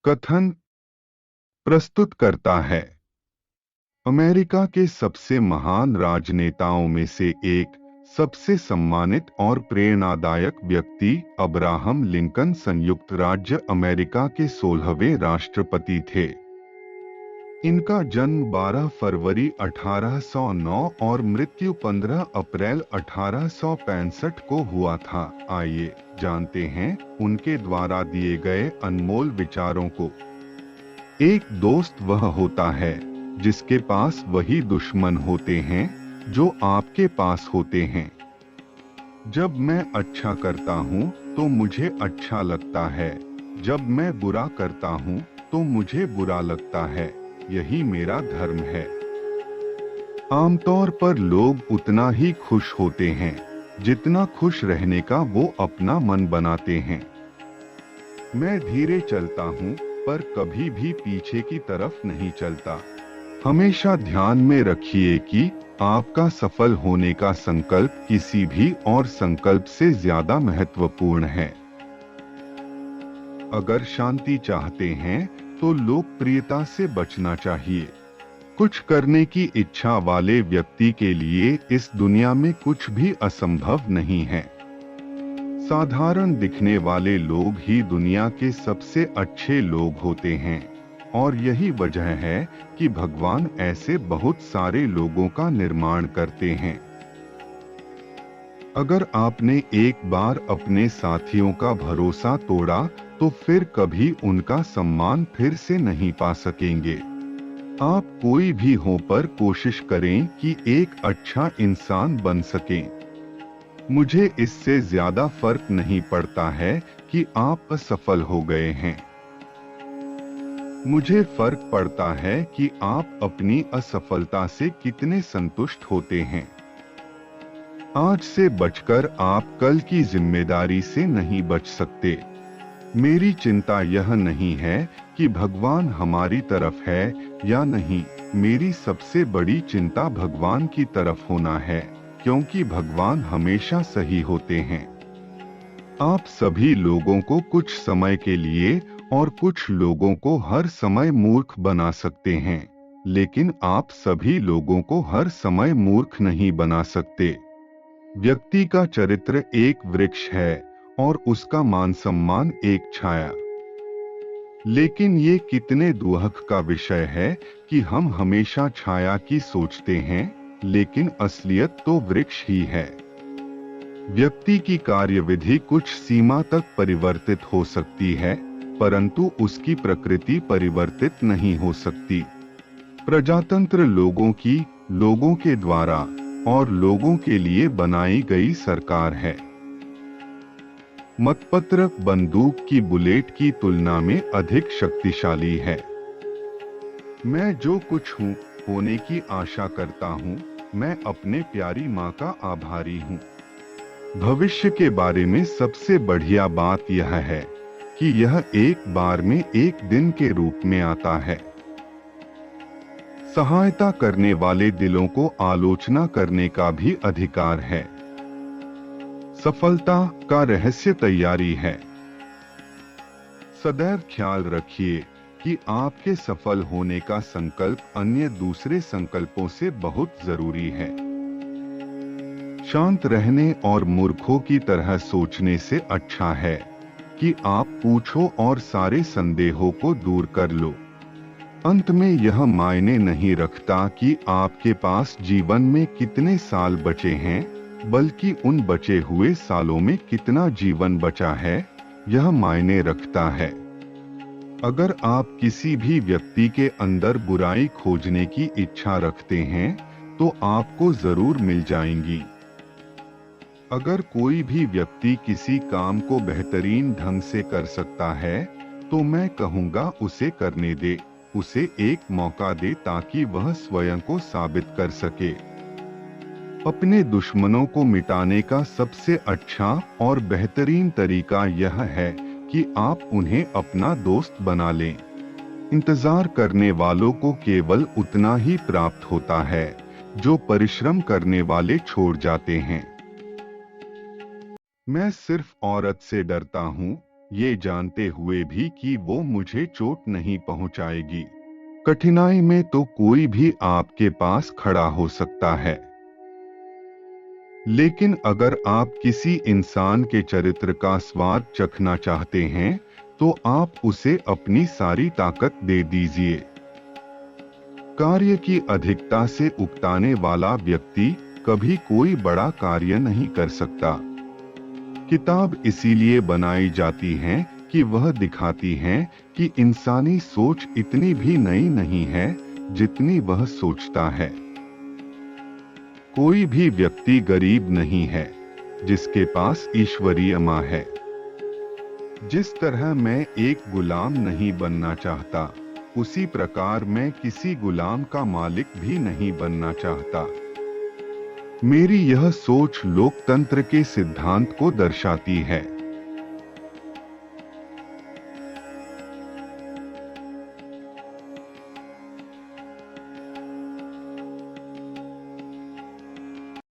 कथन प्रस्तुत करता है। अमेरिका के सबसे महान राजनेताओं में से एक, सबसे सम्मानित और प्रेरणादायक व्यक्ति अब्राहम लिंकन संयुक्त राज्य अमेरिका के 16वें राष्ट्रपति थे। इनका जन्म 12 फरवरी 1809 और मृत्यु 15 अप्रैल 1865 को हुआ था। आइए जानते हैं उनके द्वारा दिए गए अनमोल विचारों को। एक दोस्त वह होता है जिसके पास वही दुश्मन होते हैं जो आपके पास होते हैं। जब मैं अच्छा करता हूँ तो मुझे अच्छा लगता है, जब मैं बुरा करता हूँ तो मुझे बुरा लगता है। यही मेरा धर्म है। आमतौर पर लोग उतना ही खुश होते हैं जितना खुश रहने का वो अपना मन बनाते हैं। मैं धीरे चलता हूँ पर कभी भी पीछे की तरफ नहीं चलता। हमेशा ध्यान में रखिए कि आपका सफल होने का संकल्प किसी भी और संकल्प से ज्यादा महत्वपूर्ण है। अगर शांति चाहते हैं तो लोकप्रियता से बचना चाहिए। कुछ करने की इच्छा वाले व्यक्ति के लिए इस दुनिया में कुछ भी असंभव नहीं है। साधारण दिखने वाले लोग ही दुनिया के सबसे अच्छे लोग होते हैं और यही वजह है कि भगवान ऐसे बहुत सारे लोगों का निर्माण करते हैं। अगर आपने एक बार अपने साथियों का भरोसा तोड़ा तो फिर कभी उनका सम्मान फिर से नहीं पा सकेंगे। आप कोई भी हो पर कोशिश करें कि एक अच्छा इंसान बन सकें। मुझे इससे ज्यादा फर्क नहीं पड़ता है कि आप असफल हो गए हैं। मुझे फर्क पड़ता है कि आप अपनी असफलता से कितने संतुष्ट होते हैं। आज से बचकर आप कल की जिम्मेदारी से नहीं बच सकते। मेरी चिंता यह नहीं है कि भगवान हमारी तरफ है या नहीं। मेरी सबसे बड़ी चिंता भगवान की तरफ होना है, क्योंकि भगवान हमेशा सही होते हैं। आप सभी लोगों को कुछ समय के लिए और कुछ लोगों को हर समय मूर्ख बना सकते हैं, लेकिन आप सभी लोगों को हर समय मूर्ख नहीं बना सकते। व्यक्ति का चरित्र एक वृक्ष है और उसका मान सम्मान एक छाया। लेकिन ये कितने दुख का विषय है कि हम हमेशा छाया की सोचते हैं, लेकिन असलियत तो वृक्ष ही है। व्यक्ति की कार्यविधि कुछ सीमा तक परिवर्तित हो सकती है, परंतु उसकी प्रकृति परिवर्तित नहीं हो सकती। प्रजातंत्र लोगों के द्वारा और लोगों के लिए बनाई गई सरकार है। मतपत्र बंदूक की बुलेट की तुलना में अधिक शक्तिशाली है। मैं जो कुछ हूँ होने की आशा करता हूँ, मैं अपने प्यारी माँ का आभारी हूँ। भविष्य के बारे में सबसे बढ़िया बात यह है कि यह एक बार में एक दिन के रूप में आता है। सहायता करने वाले दिलों को आलोचना करने का भी अधिकार है। सफलता का रहस्य तैयारी है। सदैव ख्याल रखिए कि आपके सफल होने का संकल्प अन्य दूसरे संकल्पों से बहुत जरूरी है। शांत रहने और मूर्खों की तरह सोचने से अच्छा है कि आप पूछो और सारे संदेहों को दूर कर लो। अंत में यह मायने नहीं रखता कि आपके पास जीवन में कितने साल बचे हैं, बल्कि उन बचे हुए सालों में कितना जीवन बचा है, यह मायने रखता है। अगर आप किसी भी व्यक्ति के अंदर बुराई खोजने की इच्छा रखते हैं, तो आपको जरूर मिल जाएंगी। अगर कोई भी व्यक्ति किसी काम को बेहतरीन ढंग से कर सकता है, तो मैं कहूँगा उसे करने दे, उसे एक मौका दे ताकि वह स्वयं को साबित कर सके। अपने दुश्मनों को मिटाने का सबसे अच्छा और बेहतरीन तरीका यह है कि आप उन्हें अपना दोस्त बना लें। इंतजार करने वालों को केवल उतना ही प्राप्त होता है जो परिश्रम करने वाले छोड़ जाते हैं। मैं सिर्फ औरत से डरता हूँ ये जानते हुए भी कि वो मुझे चोट नहीं पहुंचाएगी। कठिनाई में तो कोई भी आपके पास खड़ा हो सकता है, लेकिन अगर आप किसी इंसान के चरित्र का स्वाद चखना चाहते हैं, तो आप उसे अपनी सारी ताकत दे दीजिए। कार्य की अधिकता से उकताने वाला व्यक्ति कभी कोई बड़ा कार्य नहीं कर सकता। किताब इसीलिए बनाई जाती है कि वह दिखाती है कि इंसानी सोच इतनी भी नई नहीं है जितनी वह सोचता है। कोई भी व्यक्ति गरीब नहीं है जिसके पास ईश्वरीय माँ है। जिस तरह मैं एक गुलाम नहीं बनना चाहता, उसी प्रकार मैं किसी गुलाम का मालिक भी नहीं बनना चाहता। मेरी यह सोच लोकतंत्र के सिद्धांत को दर्शाती है।